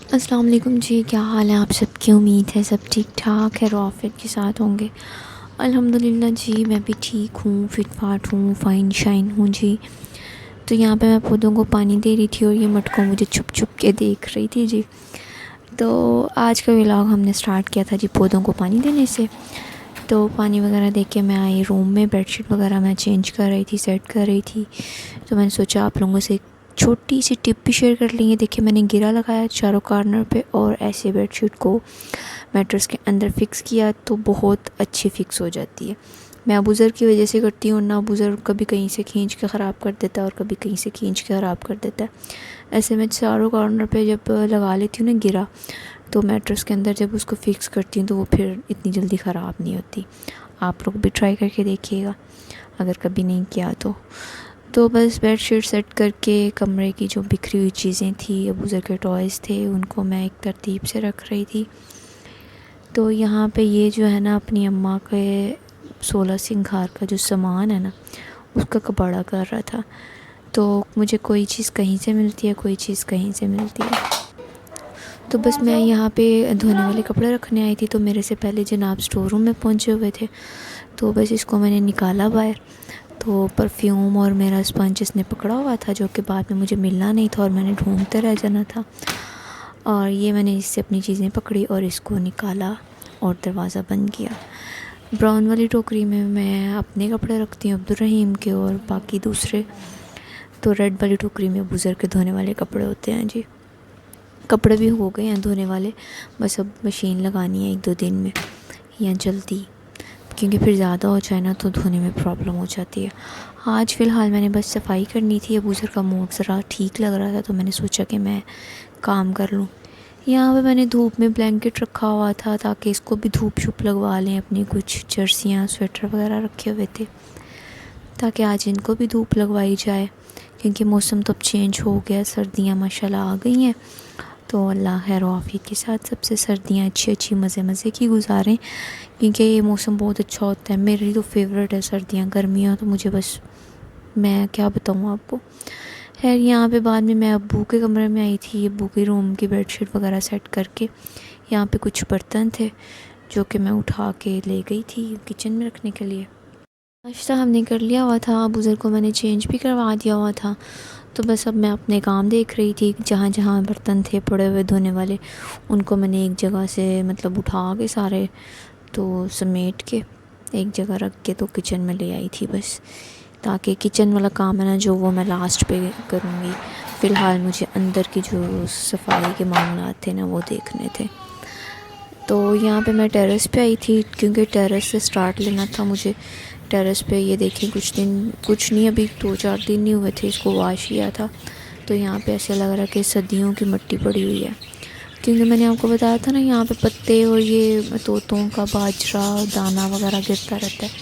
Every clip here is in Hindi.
अस्सलाम वालेकुम जी, क्या हाल है आप सबकी। उम्मीद है सब ठीक ठाक है, रॉफ़ियत के साथ होंगे। अल्हम्दुलिल्लाह जी, मैं भी ठीक हूँ, फिट फाट हूँ, फ़ाइन शाइन हूँ जी। तो यहाँ पे मैं पौधों को पानी दे रही थी और ये मटका मुझे छुप छुप के देख रही थी जी। तो आज का व्लॉग हमने स्टार्ट किया था जी पौधों को पानी देने से। तो पानी वगैरह दे के मैं आई रूम में, बेडशीट वगैरह मैं चेंज कर रही थी, सेट कर रही थी। तो मैंने सोचा आप लोगों से छोटी सी टिप भी शेयर कर लेंगे। देखिए मैंने गिरा लगाया चारों कॉर्नर पे और ऐसे बेडशीट को मैट्रेस के अंदर फ़िक्स किया तो बहुत अच्छी फ़िक्स हो जाती है। मैं अबूज़र की वजह से करती हूँ ना, अबूज़र कभी कहीं से खींच के ख़राब कर देता है और कभी कहीं से खींच के ख़राब कर देता है। ऐसे मैं चारों कॉर्नर पे जब लगा लेती हूँ ना गिरा, तो मैट्रेस के अंदर जब उसको फ़िक्स करती हूँ तो वो फिर इतनी जल्दी ख़राब नहीं होती। आप लोग भी ट्राई करके देखिएगा अगर कभी नहीं किया तो बस बेडशीट सेट करके कमरे की जो बिखरी हुई चीज़ें थी, अबूज़र के टॉयज़ थे, उनको मैं एक तरतीब से रख रही थी। तो यहाँ पे ये जो है ना अपनी अम्मा के 16 सिंगार का जो सामान है ना उसका कबाड़ा कर रहा था। तो मुझे कोई चीज़ कहीं से मिलती है, कोई चीज़ कहीं से मिलती है। तो बस मैं यहाँ पे धोने वाले कपड़े रखने आई थी तो मेरे से पहले जनाब स्टोर रूम में पहुँचे हुए थे। तो बस इसको मैंने निकाला बाहर, तो परफ्यूम और मेरा स्पंज इसने पकड़ा हुआ था जो कि बाद में मुझे मिलना नहीं था और मैंने ढूंढते रह जाना था। और ये मैंने इससे अपनी चीज़ें पकड़ी और इसको निकाला और दरवाज़ा बंद किया। ब्राउन वाली टोकरी में मैं अपने कपड़े रखती हूँ, अब्दुल के, और बाकी दूसरे तो रेड वाली टोकरी में अबूज़र के धोने वाले कपड़े होते हैं जी। कपड़े भी हो गए हैं धोने वाले, बस अब मशीन लगानी है 1-2 दिन में या जल्दी, क्योंकि फिर ज़्यादा हो जाए ना तो धोने में प्रॉब्लम हो जाती है। आज फ़िलहाल मैंने बस सफाई करनी थी, अबूज़र का मूड ज़रा ठीक लग रहा था तो मैंने सोचा कि मैं काम कर लूँ। यहाँ पे मैंने धूप में ब्लैंकेट रखा हुआ था ताकि इसको भी धूप शूप लगवा लें। अपनी कुछ जर्सियाँ स्वेटर वगैरह रखे हुए थे ताकि आज इनको भी धूप लगवाई जाए, क्योंकि मौसम तो अब चेंज हो गया, सर्दियाँ माशाल्लाह आ गई हैं। तो अल्लाह खैर आफियत के साथ सबसे सर्दियाँ अच्छी अच्छी मज़े मज़े की गुजारें, क्योंकि ये मौसम बहुत अच्छा होता है। मेरी तो फेवरेट है सर्दियाँ, गर्मियाँ तो मुझे बस मैं क्या बताऊँ आपको। खैर यहाँ पे बाद में मैं अब्बू के कमरे में आई थी, अब्बू के रूम की बेडशीट वगैरह सेट करके। यहाँ पे कुछ बर्तन थे जो कि मैं उठा के ले गई थी किचन में रखने के लिए। नाश्ता हमने कर लिया हुआ था, अबूज़र को मैंने चेंज भी करवा दिया हुआ था। तो बस अब मैं अपने काम देख रही थी, जहाँ जहाँ बर्तन थे पड़े हुए धोने वाले उनको मैंने एक जगह से मतलब उठा के सारे तो समेट के एक जगह रख के तो किचन में ले आई थी बस, ताकि किचन वाला काम है ना जो वो मैं लास्ट पे करूँगी। फ़िलहाल मुझे अंदर की जो सफाई के मामलात थे ना वो देखने थे। तो यहाँ पे मैं टेरेस पे आई थी क्योंकि टेरेस से स्टार्ट लेना था मुझे। टेरेस पे ये देखें कुछ नहीं, अभी 2-4 दिन नहीं हुए थे इसको वॉश किया था। तो यहाँ पे ऐसे लग रहा है कि सदियों की मिट्टी पड़ी हुई है, क्योंकि मैंने आपको बताया था ना यहाँ पे पत्ते और ये तोतों का बाजरा दाना वगैरह गिरता रहता है।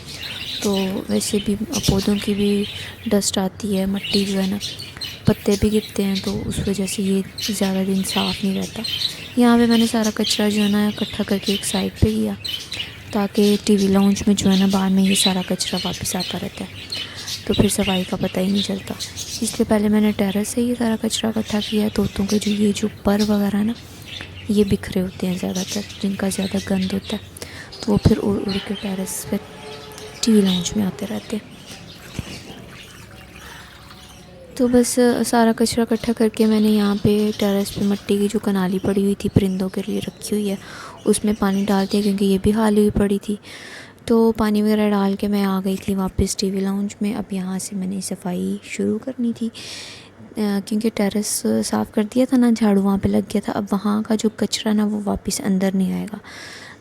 तो वैसे भी पौधों की भी डस्ट आती है, मिट्टी जो है ना, पत्ते भी गिरते हैं तो उस वजह से ये ज़्यादा दिन साफ़ नहीं रहता। यहाँ पे मैंने सारा कचरा जो है ना इकट्ठा करके एक साइड पे किया, ताकि टीवी लाउंज में जो है ना बाद में ये सारा कचरा वापस आता रहता है तो फिर सफाई का पता ही नहीं चलता। इसलिए पहले मैंने टेरेस से ये सारा कचरा इकट्ठा किया। तोतों के जो पर वगैरह ना ये बिखरे होते हैं ज़्यादातर, जिनका ज़्यादा गंद होता है, तो वो फिर उड़ उड़ के टेरेस पे टीवी लाउंज में आते रहते हैं। तो बस सारा कचरा इकट्ठा करके मैंने यहाँ पे टेरेस पे मिट्टी की जो कनाली पड़ी हुई थी परिंदों के लिए रखी हुई है उसमें पानी डाल दिया, क्योंकि ये भी खाली हुई पड़ी थी। तो पानी वगैरह डाल के मैं आ गई थी वापस टीवी लाउंज में। अब यहाँ से मैंने सफाई शुरू करनी थी, क्योंकि टेरेस साफ़ कर दिया था ना, झाड़ू वहाँ पे लग गया था। अब वहाँ का जो कचरा ना वो वापस अंदर नहीं आएगा,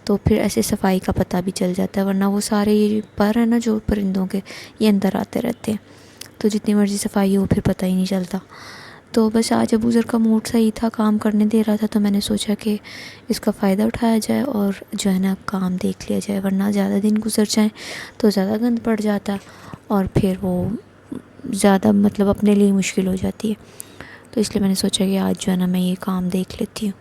तो फिर ऐसे सफाई का पता भी चल जाता है, वरना वो सारे ये पर है ना जो परिंदों के ये अंदर आते रहते हैं, तो जितनी मर्ज़ी सफाई हो फिर पता ही नहीं चलता। तो बस आज अबूज़र का मूड सही था, काम करने दे रहा था, तो मैंने सोचा कि इसका फ़ायदा उठाया जाए और जो है ना काम देख लिया जाए, वरना ज़्यादा दिन गुजर जाएँ तो ज़्यादा गंद पड़ जाता और फिर वो ज़्यादा मतलब अपने लिए मुश्किल हो जाती है। तो इसलिए मैंने सोचा कि आज जो है ना मैं ये काम देख लेती हूँ।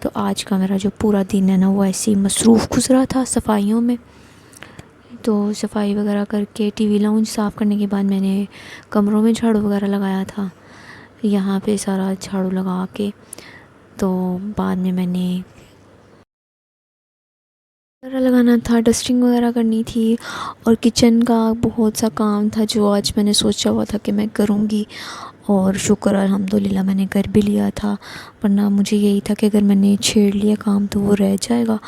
तो आज का मेरा जो पूरा दिन है ना वो ऐसे ही मसरूफ़ गुजरा था सफाइयों में। तो सफाई वगैरह करके टीवी लाउंज साफ़ करने के बाद मैंने कमरों में झाड़ू वगैरह लगाया था। यहाँ पे सारा झाड़ू लगा के तो बाद में मैंने वगैरह लगाना था, डस्टिंग वगैरह करनी थी और किचन का बहुत सा काम था जो आज मैंने सोचा हुआ था कि मैं करूँगी, और शुक्र अल्हम्दुलिल्लाह मैंने कर भी लिया था। वरना मुझे यही था कि अगर मैंने छेड़ लिया काम तो वो रह जाएगा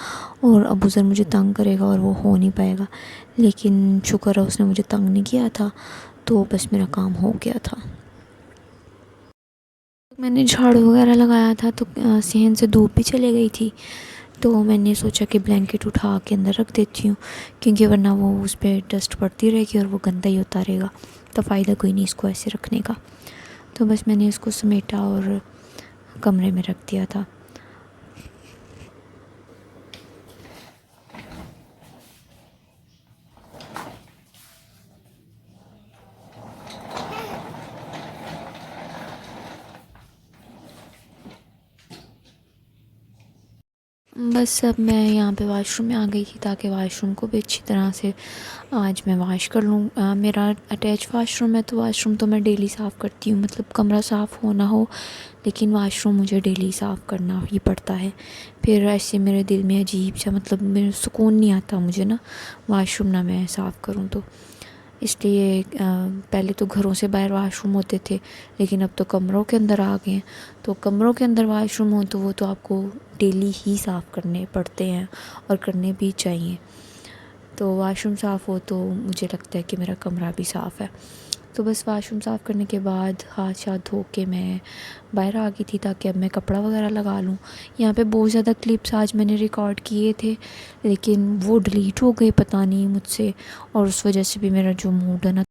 और अबू ज़र मुझे तंग करेगा और वो हो नहीं पाएगा। लेकिन शुक्र है उसने मुझे तंग नहीं किया था, तो बस मेरा काम हो गया था। मैंने झाड़ू वगैरह लगाया था तो सहन से धूप भी चली गई थी, तो मैंने सोचा कि ब्लैंकेट उठा के अंदर रख देती हूँ, क्योंकि वरना वो उस पर डस्ट पड़ती रहेगी और वो गंदा ही होता रहेगा, तो फ़ायदा कोई नहीं इसको ऐसे रखने का। तो बस मैंने इसको समेटा और कमरे में रख दिया था। बस अब मैं यहाँ पे वॉशरूम में आ गई थी ताकि वॉशरूम को भी अच्छी तरह से आज मैं वॉश कर लूँ। मेरा अटैच वॉशरूम है, तो वॉशरूम तो मैं डेली साफ़ करती हूँ, मतलब कमरा साफ़ हो ना हो लेकिन वॉशरूम मुझे डेली साफ़ करना ही पड़ता है। फिर ऐसे मेरे दिल में अजीब सा, मतलब मेरे सुकून नहीं आता मुझे ना वॉशरूम ना मैं साफ़ करूँ तो। इसलिए पहले तो घरों से बाहर वॉशरूम होते थे, लेकिन अब तो कमरों के अंदर आ गए हैं। तो कमरों के अंदर वॉशरूम हो तो वो तो आपको डेली ही साफ़ करने पड़ते हैं और करने भी चाहिए। तो वॉशरूम साफ़ हो तो मुझे लगता है कि मेरा कमरा भी साफ़ है। तो बस वॉशरूम साफ़ करने के बाद हाथ शाथ धो के मैं बाहर आ गई थी ताकि अब मैं कपड़ा वगैरह लगा लूँ। यहाँ पे बहुत ज़्यादा क्लिप्स आज मैंने रिकॉर्ड किए थे, लेकिन वो डिलीट हो गए पता नहीं मुझसे, और उस वजह से भी मेरा जो मूड है ना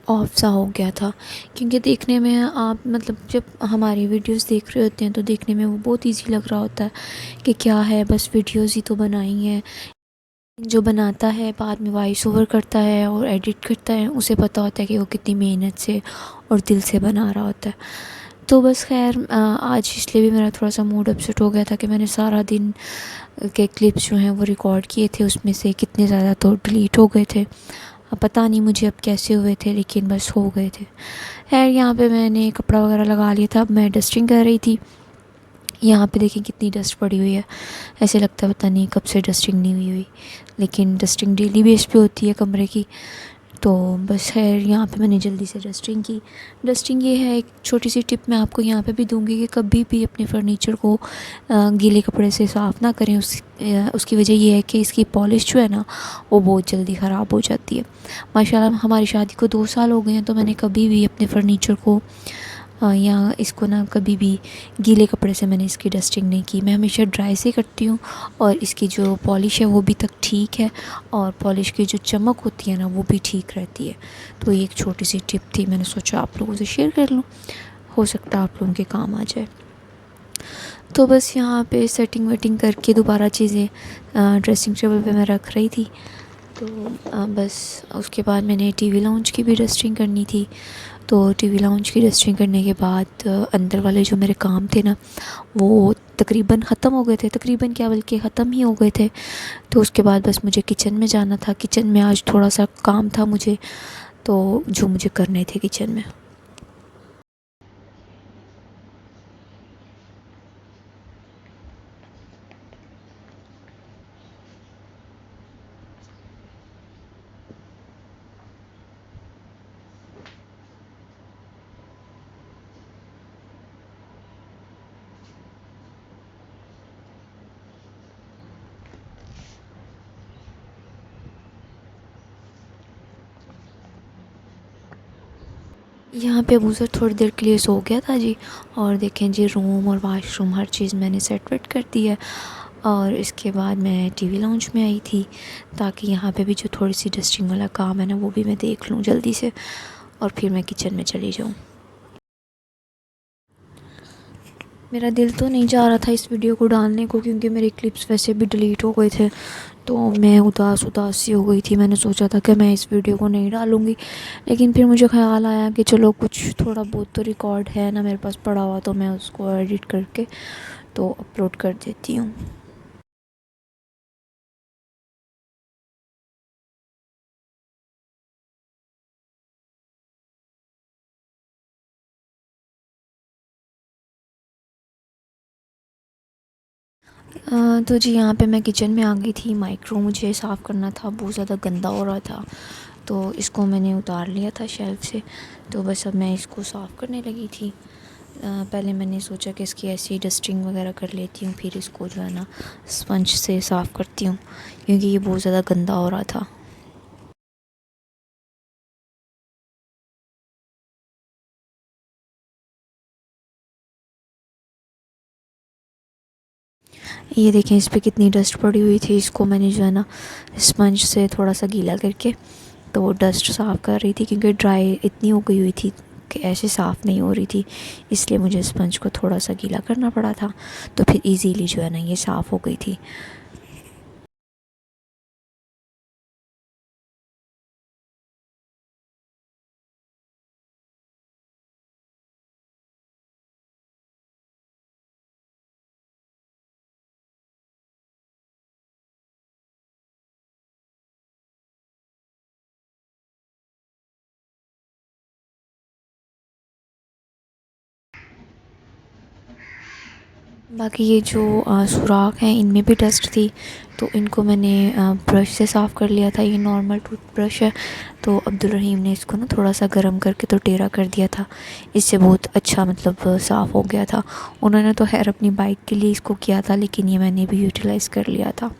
ऑफ सा हो गया था। क्योंकि देखने में आप, मतलब जब हमारी वीडियोस देख रहे होते हैं तो देखने में वो बहुत इजी लग रहा होता है कि क्या है, बस वीडियोस ही तो बनाई हैं। जो बनाता है बाद में वॉइस ओवर करता है और एडिट करता है, उसे पता होता है कि वो कितनी मेहनत से और दिल से बना रहा होता है। तो बस खैर आज इसलिए भी मेरा थोड़ा सा मूड अपसेट हो गया था कि मैंने सारा दिन के क्लिप्स जो हैं वो रिकॉर्ड किए थे, उसमें से कितने ज़्यादा तो डिलीट हो गए थे। अब पता नहीं मुझे अब कैसे हुए थे, लेकिन बस हो गए थे। खैर यहाँ पे मैंने कपड़ा वगैरह लगा लिया था, अब मैं डस्टिंग कर रही थी। यहाँ पे देखें कितनी डस्ट पड़ी हुई है, ऐसे लगता है पता नहीं कब से डस्टिंग नहीं हुई, लेकिन डस्टिंग डेली बेस पे होती है कमरे की। तो बस खैर यहाँ पे मैंने जल्दी से डस्टिंग की। डस्टिंग ये है, एक छोटी सी टिप मैं आपको यहाँ पे भी दूंगी कि कभी भी अपने फर्नीचर को गीले कपड़े से साफ़ ना करें। उसकी वजह ये है कि इसकी पॉलिश जो है ना वो बहुत जल्दी ख़राब हो जाती है। माशाल्लाह हमारी शादी को 2 साल हो गए हैं, तो मैंने कभी भी अपने फर्नीचर को या इसको ना कभी भी गीले कपड़े से मैंने इसकी डस्टिंग नहीं की। मैं हमेशा ड्राई से करती हूँ, और इसकी जो पॉलिश है वो भी तक ठीक है, और पॉलिश की जो चमक होती है ना वो भी ठीक रहती है। तो ये एक छोटी सी टिप थी, मैंने सोचा आप लोगों से शेयर कर लूँ, हो सकता है आप लोगों के काम आ जाए। तो बस यहाँ पे सेटिंग वेटिंग करके दोबारा चीज़ें ड्रेसिंग टेबल पे मैं रख रही थी। तो बस उसके बाद मैंने टीवी लाउंज की भी डस्टिंग करनी थी। तो टीवी लाउंज की डस्टिंग करने के बाद अंदर वाले जो मेरे काम थे ना वो तकरीबन ख़त्म हो गए थे, तकरीबन क्या बल्कि ख़त्म ही हो गए थे। तो उसके बाद बस मुझे किचन में जाना था। किचन में आज थोड़ा सा काम था मुझे, तो जो मुझे करने थे किचन में। यहाँ पे अबू सर थोड़ी देर के लिए सो गया था जी, और देखें जी रूम और वाशरूम हर चीज़ मैंने सेट वेट कर दी है। और इसके बाद मैं टीवी लाउंज में आई थी ताकि यहाँ पे भी जो थोड़ी सी डस्टिंग वाला काम है ना वो भी मैं देख लूँ जल्दी से, और फिर मैं किचन में चली जाऊँ। मेरा दिल तो नहीं चाह रहा था इस वीडियो को डालने को, क्योंकि मेरे क्लिप्स वैसे भी डिलीट हो गए थे, तो मैं उदास उदास सी हो गई थी। मैंने सोचा था कि मैं इस वीडियो को नहीं डालूँगी, लेकिन फिर मुझे ख़्याल आया कि चलो कुछ थोड़ा बहुत तो रिकॉर्ड है ना मेरे पास पड़ा हुआ, तो मैं उसको एडिट करके तो अपलोड कर देती हूँ। तो जी यहाँ पे मैं किचन में आ गई थी। माइक्रो मुझे साफ़ करना था, बहुत ज़्यादा गंदा हो रहा था, तो इसको मैंने उतार लिया था शेल्फ़ से। तो बस अब मैं इसको साफ़ करने लगी थी। पहले मैंने सोचा कि इसकी ऐसी डस्टिंग वगैरह कर लेती हूँ, फिर इसको जो है ना स्पंज से साफ़ करती हूँ, क्योंकि ये बहुत ज़्यादा गंदा हो रहा था। ये देखें इस पे कितनी डस्ट पड़ी हुई थी। इसको मैंने जो है ना स्पंज से थोड़ा सा गीला करके तो डस्ट साफ़ कर रही थी, क्योंकि ड्राई इतनी हो गई हुई थी कि ऐसे साफ़ नहीं हो रही थी, इसलिए मुझे स्पंज को थोड़ा सा गीला करना पड़ा था। तो फिर इजीली जो है ना ये साफ़ हो गई थी। बाकी ये जो सुराख हैं इनमें भी डस्ट थी, तो इनको मैंने ब्रश से साफ़ कर लिया था। ये नॉर्मल टूथब्रश है, तो अब्दुल रहीम ने इसको ना थोड़ा सा गर्म करके तो टेढ़ा कर दिया था। इससे बहुत अच्छा मतलब साफ़ हो गया था। उन्होंने तो खैर अपनी बाइक के लिए इसको किया था, लेकिन ये मैंने भी यूटिलाइज़ कर लिया था।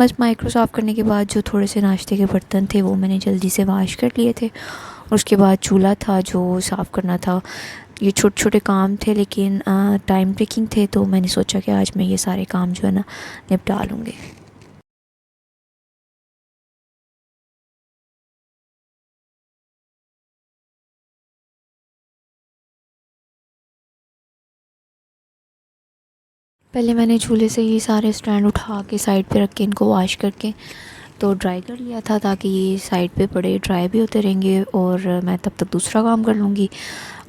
बस माइक्रो साफ़ करने के बाद जो थोड़े से नाश्ते के बर्तन थे वो मैंने जल्दी से वाश कर लिए थे। उसके बाद चूल्हा था जो साफ़ करना था। ये छोटे छोटे काम थे, लेकिन टाइम टेकिंग थे, तो मैंने सोचा कि आज मैं ये सारे काम जो है ना निपटा लूँगी। पहले मैंने चूल्हे से ये सारे स्टैंड उठा के साइड पे रख के इनको वॉश करके तो ड्राई कर लिया था, ताकि ये साइड पे पड़े ड्राई भी होते रहेंगे और मैं तब तक दूसरा काम कर लूँगी।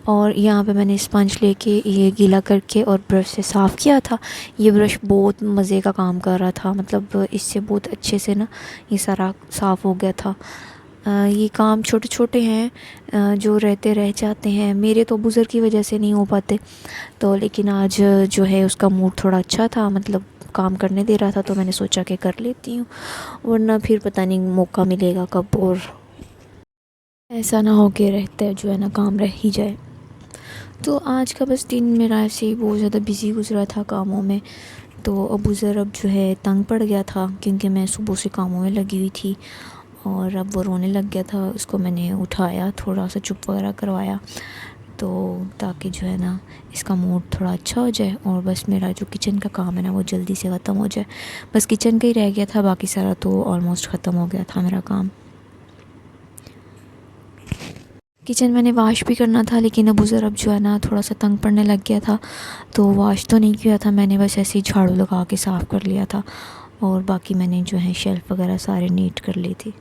और यहाँ पे मैंने स्पंज लेके ये गीला करके और ब्रश से साफ़ किया था। ये ब्रश बहुत मज़े का काम कर रहा था, मतलब इससे बहुत अच्छे से ना ये सारा साफ़ हो गया था। ये काम छोटे छोटे हैं, जो रहते रह जाते हैं। मेरे तो बुज़ुर्ग की वजह से नहीं हो पाते, तो लेकिन आज जो है उसका मूड थोड़ा अच्छा था, मतलब काम करने दे रहा था, तो मैंने सोचा कि कर लेती हूँ, वरना फिर पता नहीं मौका मिलेगा कब, और ऐसा ना हो के रहता है जो है ना काम रह ही जाए। तो आज का बस दिन मेरा ऐसे ही बहुत ज़्यादा बिज़ी गुजरा था कामों में। तो अबू ज़र अब जो है तंग पड़ गया था, क्योंकि मैं सुबह से कामों में लगी हुई थी, और अब वो रोने लग गया था। उसको मैंने उठाया, थोड़ा सा चुप वगैरह करवाया, तो ताकि जो है ना इसका मूड थोड़ा अच्छा हो जाए, और बस मेरा जो किचन का काम है ना वो जल्दी से ख़त्म हो जाए। बस किचन का ही रह गया था, बाकी सारा तो ऑलमोस्ट ख़त्म हो गया था मेरा काम। किचन मैंने वॉश भी करना था, लेकिन अबू ज़र अब जो है ना थोड़ा सा तंग पड़ने लग गया था, तो वॉश तो नहीं किया था मैंने, बस ऐसे ही झाड़ू लगा के साफ़ कर लिया था, और बाकी मैंने जो है शेल्फ़ वगैरह सारे नीट कर ली थी।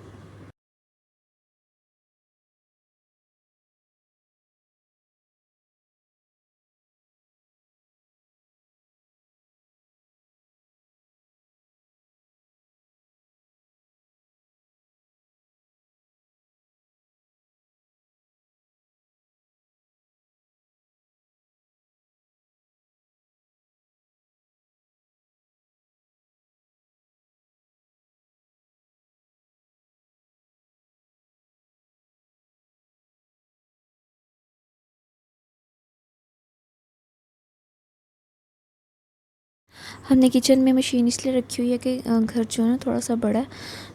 हमने किचन में मशीन इसलिए रखी हुई है कि घर जो है ना थोड़ा सा बड़ा है,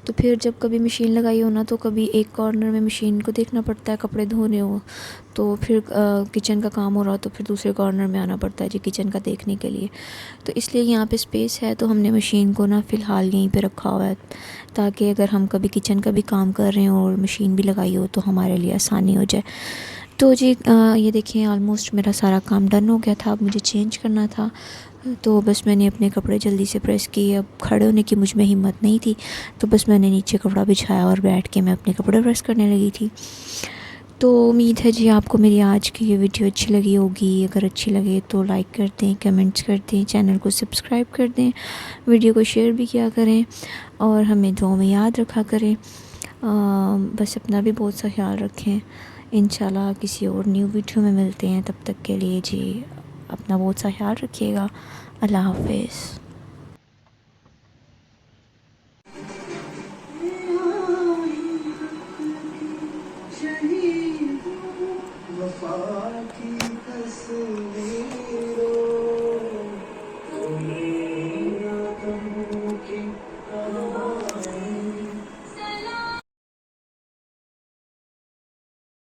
तो फिर जब कभी मशीन लगाई हो ना, तो कभी एक कॉर्नर में मशीन को देखना पड़ता है, कपड़े धोने हो, तो फिर किचन का काम हो रहा हो तो फिर दूसरे कॉर्नर में आना पड़ता है जी किचन का देखने के लिए। तो इसलिए यहाँ पे स्पेस है, तो हमने मशीन को ना फ़िलहाल यहीं पे रखा हुआ है, ताकि अगर हम कभी किचन का भी काम कर रहे हो और मशीन भी लगाई हो तो हमारे लिए आसानी हो जाए। तो जी ये देखिए ऑलमोस्ट मेरा सारा काम डन हो गया था। अब मुझे चेंज करना था, तो बस मैंने अपने कपड़े जल्दी से प्रेस किए। अब खड़े होने की मुझ में हिम्मत नहीं थी, तो बस मैंने नीचे कपड़ा बिछाया और बैठ के मैं अपने कपड़े प्रेस करने लगी थी। तो उम्मीद है जी आपको मेरी आज की ये वीडियो अच्छी लगी होगी। अगर अच्छी लगे तो लाइक कर दें, कमेंट्स कर दें, चैनल को सब्सक्राइब कर दें, वीडियो को शेयर भी किया करें, और हमें दुआ में याद रखा करें। बस अपना भी बहुत सा ख्याल रखें। इंशाल्लाह किसी और न्यू वीडियो में मिलते हैं, तब तक के लिए जी अपना बहुत सा ख्याल रखिएगा। अल्लाह हाफ़िज़। वफा की तस्वीर